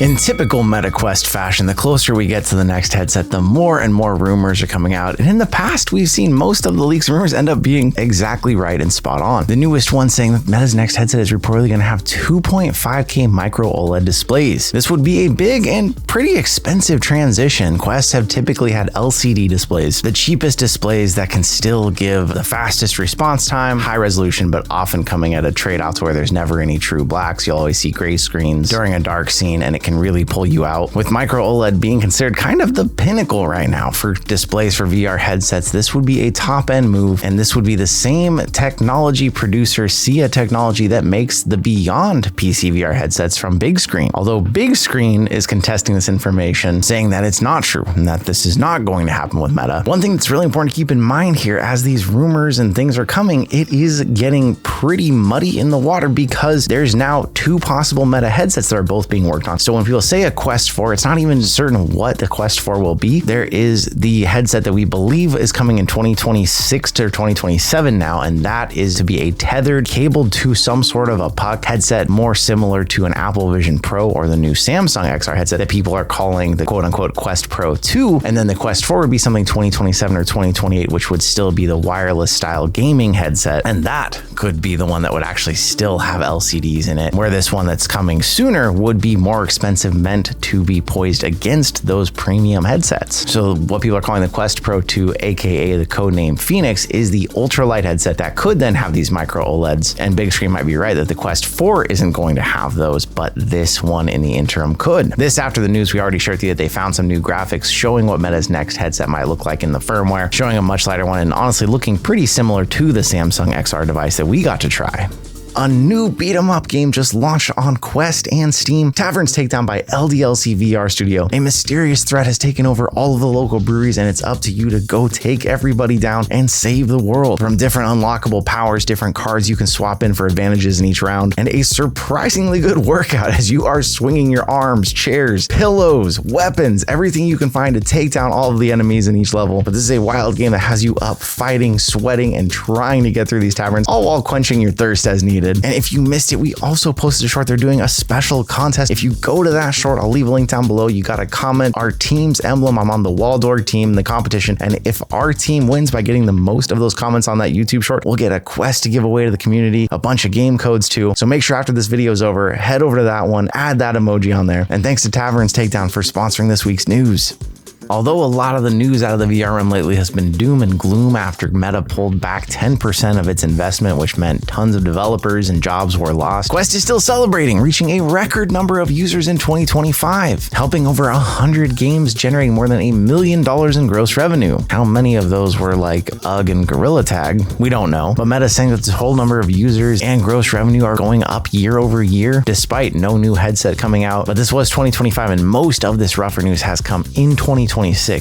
In typical Meta Quest fashion, the closer we get to the next headset, the more and more rumors are coming out. And in the past, we've seen most of the leaks and rumors end up being exactly right and spot on. The newest one saying that Meta's next headset is reportedly going to have 2.5K micro OLED displays. This would be a big and pretty expensive transition. Quests have typically had LCD displays, the cheapest displays that can still give the fastest response time, high resolution, but often coming at a trade-off to where there's never any true blacks. You'll always see gray screens during a dark scene, and it can really pull you out. With micro OLED being considered kind of the pinnacle right now for displays for VR headsets, this would be a top-end move, and this would be the same technology producer, SIA Technology, that makes the Beyond PC VR headsets from Big Screen. Although Big Screen is contesting this information, saying that it's not true and that this is not going to happen with Meta. One thing that's really important to keep in mind here, as these rumors and things are coming, it is getting pretty muddy in the water because there's now two possible Meta headsets that are both being worked on. So when people say a Quest 4, it's not even certain what the Quest 4 will be. There is the headset that we believe is coming in 2026 to 2027 now, and that is to be a tethered, cabled to some sort of a puck headset, more similar to an Apple Vision Pro or the new Samsung XR headset that people are calling the quote-unquote Quest Pro 2. And then the Quest 4 would be something 2027 or 2028, which would still be the wireless style gaming headset. And that could be the one that would actually still have LCDs in it, where this one that's coming sooner would be more expensive, meant to be poised against those premium headsets. So what people are calling the Quest Pro 2, aka the codename Phoenix, is the ultralight headset that could then have these micro OLEDs. And Big Screen might be right that the Quest 4 isn't going to have those, but this one in the interim could. This after the news we already shared with you that they found some new graphics showing what Meta's next headset might look like in the firmware, showing a much lighter one and honestly looking pretty similar to the Samsung XR device that we got to try. A new beat-em-up game just launched on Quest and Steam. Tavern's Takedown by LDLC VR Studio. A mysterious threat has taken over all of the local breweries, and it's up to you to go take everybody down and save the world. From different unlockable powers, different cards you can swap in for advantages in each round, and a surprisingly good workout as you are swinging your arms, chairs, pillows, weapons, everything you can find to take down all of the enemies in each level. But this is a wild game that has you up fighting, sweating, and trying to get through these taverns, all while quenching your thirst as needed. And if you missed it, we also posted a short. They're doing a special contest. If you go to that short, I'll leave a link down below. You got to comment our team's emblem. I'm on the Waldorf team in the competition. And if our team wins by getting the most of those comments on that YouTube short, we'll get a quest to give away to the community, a bunch of game codes too. So make sure after this video is over, head over to that one, add that emoji on there. And thanks to Tavern's Takedown for sponsoring this week's news. Although a lot of the news out of the VR realm lately has been doom and gloom after Meta pulled back 10% of its investment, which meant tons of developers and jobs were lost, Quest is still celebrating, reaching a record number of users in 2025, helping over 100 games, generating more than $1 million in gross revenue. How many of those were like UGG and Gorilla Tag? We don't know, but Meta is saying that the whole number of users and gross revenue are going up year over year, despite no new headset coming out. But this was 2025, and most of this rougher news has come in 2026,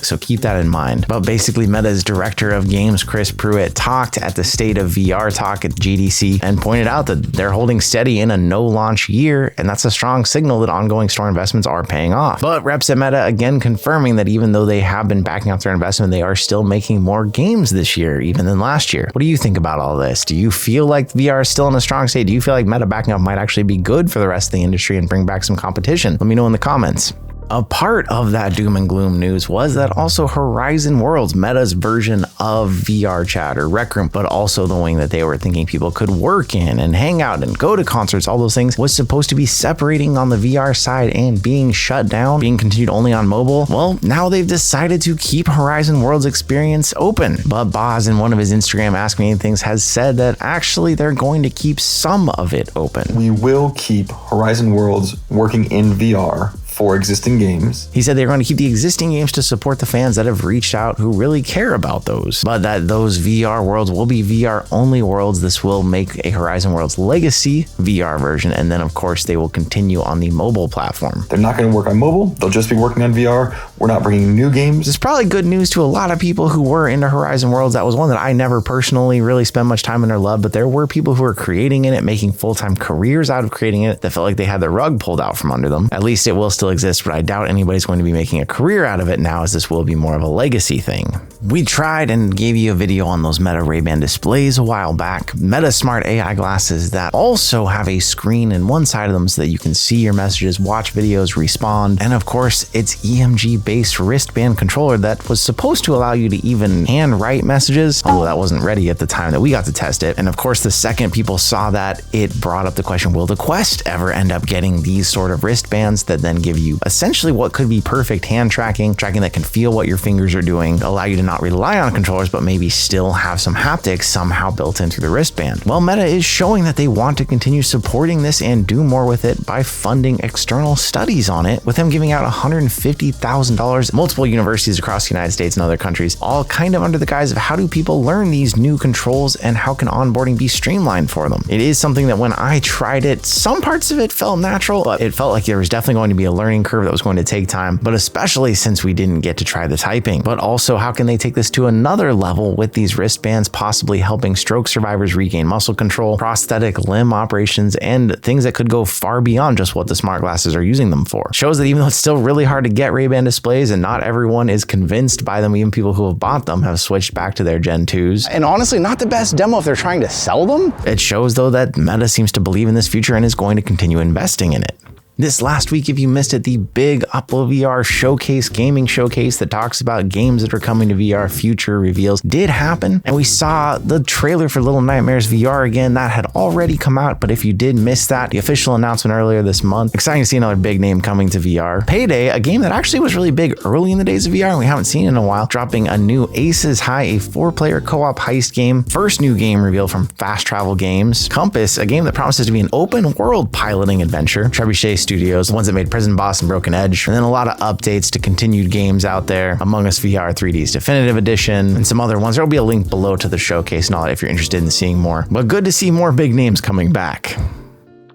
so keep that in mind. But basically, Meta's director of games, Chris Pruitt, talked at the State of VR talk at GDC and pointed out that they're holding steady in a no-launch year, and that's a strong signal that ongoing store investments are paying off. But reps at Meta again confirming that even though they have been backing up their investment, they are still making more games this year, even than last year. What do you think about all this? Do you feel like VR is still in a strong state? Do you feel like Meta backing up might actually be good for the rest of the industry and bring back some competition? Let me know in the comments. A part of that doom and gloom news was that also Horizon Worlds, Meta's version of VR Chat or Rec Room, but also the wing that they were thinking people could work in and hang out and go to concerts, all those things, was supposed to be separating on the VR side and being shut down, being continued only on mobile. Well, now they've decided to keep Horizon Worlds experience open. But Boz, in one of his Instagram Ask Me Anythings, has said that actually they're going to keep some of it open. We will keep Horizon Worlds working in VR for existing games. He said they're going to keep the existing games to support the fans that have reached out who really care about those, but that those VR worlds will be VR only worlds. This will make a Horizon Worlds Legacy VR version, and then of course they will continue on the mobile platform. They're not going to work on mobile, they'll just be working on VR. We're not bringing new games. It's probably good news to a lot of people who were into Horizon Worlds. That was one that I never personally really spent much time in or loved, but there were people who were creating in it, making full-time careers out of creating it, that felt like they had the rug pulled out from under them. At least it will still still exists, but I doubt anybody's going to be making a career out of it now, as this will be more of a legacy thing. We tried and gave you a video on those Meta Ray-Ban displays a while back. Meta Smart AI glasses that also have a screen in one side of them so that you can see your messages, watch videos, respond. And of course, it's EMG-based wristband controller that was supposed to allow you to even handwrite messages, although that wasn't ready at the time that we got to test it. And of course, the second people saw that, it brought up the question, will the Quest ever end up getting these sort of wristbands that then give you essentially what could be perfect hand tracking that can feel what your fingers are doing, allow you to not rely on controllers, but maybe still have some haptics somehow built into the wristband? Well, Meta is showing that they want to continue supporting this and do more with it by funding external studies on it, with them giving out $150,000, multiple universities across the United States and other countries, all kind of under the guise of how do people learn these new controls and how can onboarding be streamlined for them. It is something that when I tried it, some parts of it felt natural, but it felt like there was definitely going to be a learning curve that was going to take time, but especially since we didn't get to try the typing. But also, how can they take this to another level with these wristbands possibly helping stroke survivors regain muscle control, prosthetic limb operations, and things that could go far beyond just what the smart glasses are using them for. Shows that even though it's still really hard to get Ray-Ban displays and not everyone is convinced by them, even people who have bought them have switched back to their Gen 2s. And honestly, not the best demo if they're trying to sell them. It shows though that Meta seems to believe in this future and is going to continue investing in it. This last week, if you missed it, the big Upload VR showcase, gaming showcase that talks about games that are coming to VR, future reveals, did happen. And we saw the trailer for Little Nightmares VR again. That had already come out, but if you did miss that, the official announcement earlier this month, exciting to see another big name coming to VR. Payday, a game that actually was really big early in the days of VR and we haven't seen in a while, dropping a new Aces High, a 4-player co-op heist game. First new game reveal from Fast Travel Games. Compass, a game that promises to be an open world piloting adventure. Trebuchet Studios, the ones that made Prison Boss and Broken Edge, and then a lot of updates to continued games out there. Among Us VR 3D's Definitive Edition, and some other ones. There'll be a link below to the showcase and all that if you're interested in seeing more. But good to see more big names coming back.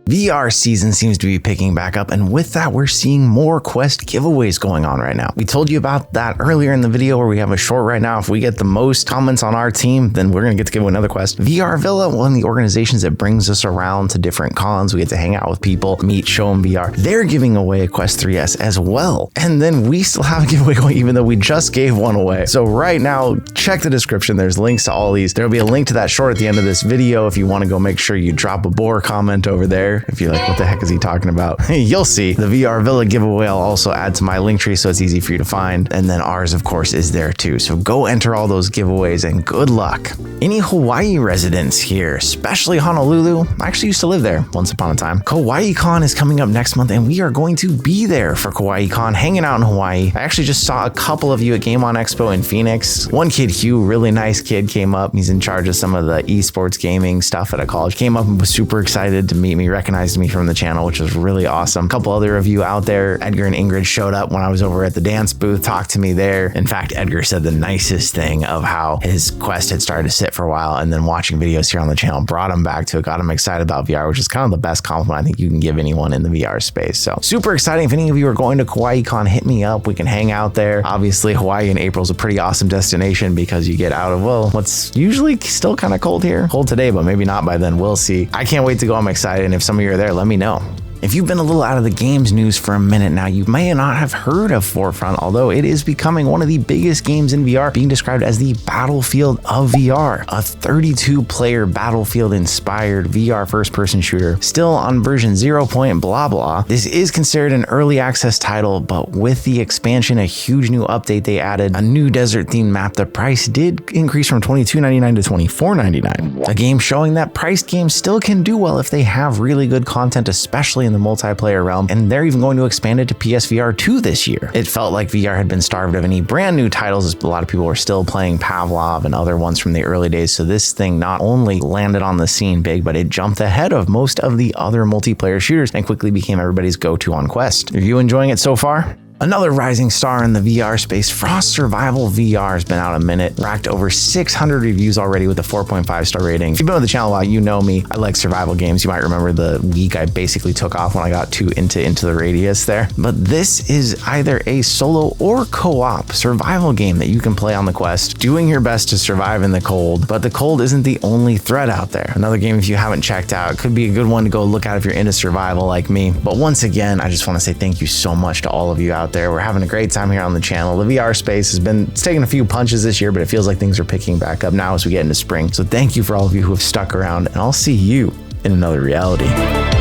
VR season seems to be picking back up, and with that, we're seeing more Quest giveaways going on right now. We told you about that earlier in the video where we have a short right now. If we get the most comments on our team, then we're going to get to give away another Quest. VR Villa, one of the organizations that brings us around to different cons. We get to hang out with people, meet, show them VR. They're giving away a Quest 3S as well. And then we still have a giveaway going, even though we just gave one away. So right now, check the description. There's links to all these. There'll be a link to that short at the end of this video if you want to go make sure you drop a bore comment over there. If you're like, what the heck is he talking about? You'll see. The VR Villa giveaway I'll also add to my link tree so it's easy for you to find. And then ours, of course, is there too. So go enter all those giveaways and good luck. Any Hawaii residents here, especially Honolulu? I actually used to live there once upon a time. KawaiiCon is coming up next month and we are going to be there for KawaiiCon, hanging out in Hawaii. I actually just saw a couple of you at Game On Expo in Phoenix. One kid, Hugh, really nice kid, came up. He's in charge of some of the esports gaming stuff at a college. Came up and was super excited to meet me, recognized me from the channel, which was really awesome. A couple other of you out there, Edgar and Ingrid, showed up when I was over at the dance booth, talked to me there. In fact, Edgar said the nicest thing of how his Quest had started to sit for a while, and then watching videos here on the channel brought him back to it, got him excited about VR, which is kind of the best compliment I think you can give anyone in the VR space. So super exciting. If any of you are going to KawaiiCon, hit me up. We can hang out there. Obviously, Hawaii in April is a pretty awesome destination because you get out of, well, what's usually still kind of cold here. Cold today, but maybe not by then. We'll see. I can't wait to go. I'm excited. And if some of you are there, let me know. If you've been a little out of the games news for a minute now, you may not have heard of Forefront, although it is becoming one of the biggest games in VR, being described as the Battlefield of VR, a 32-player Battlefield-inspired VR first-person shooter, still on version 0. blah blah. This is considered an early access title, but with the expansion, a huge new update they added, a new desert-themed map, the price did increase from $22.99 to $24.99. A game showing that priced games still can do well if they have really good content, especially in the multiplayer realm, and they're even going to expand it to PSVR 2 this year. It felt like VR had been starved of any brand new titles, as a lot of people were still playing Pavlov and other ones from the early days, so this thing not only landed on the scene big, but it jumped ahead of most of the other multiplayer shooters and quickly became everybody's go-to on Quest. Are you enjoying it so far? Another rising star in the VR space, Frost Survival VR, has been out a minute, racked over 600 reviews already with a 4.5 star rating. If you've been on the channel a while, you know me. I like survival games. You might remember the week I basically took off when I got too into the Radius there. But this is either a solo or co-op survival game that you can play on the Quest, doing your best to survive in the cold. But the cold isn't the only threat out there. Another game, if you haven't checked out, could be a good one to go look at if you're into survival like me. But once again, I just want to say thank you so much to all of you out there. We're having a great time here on the channel. The VR space it's taken a few punches this year, but it feels like things are picking back up now as we get into spring. So thank you for all of you who have stuck around, and I'll see you in another reality.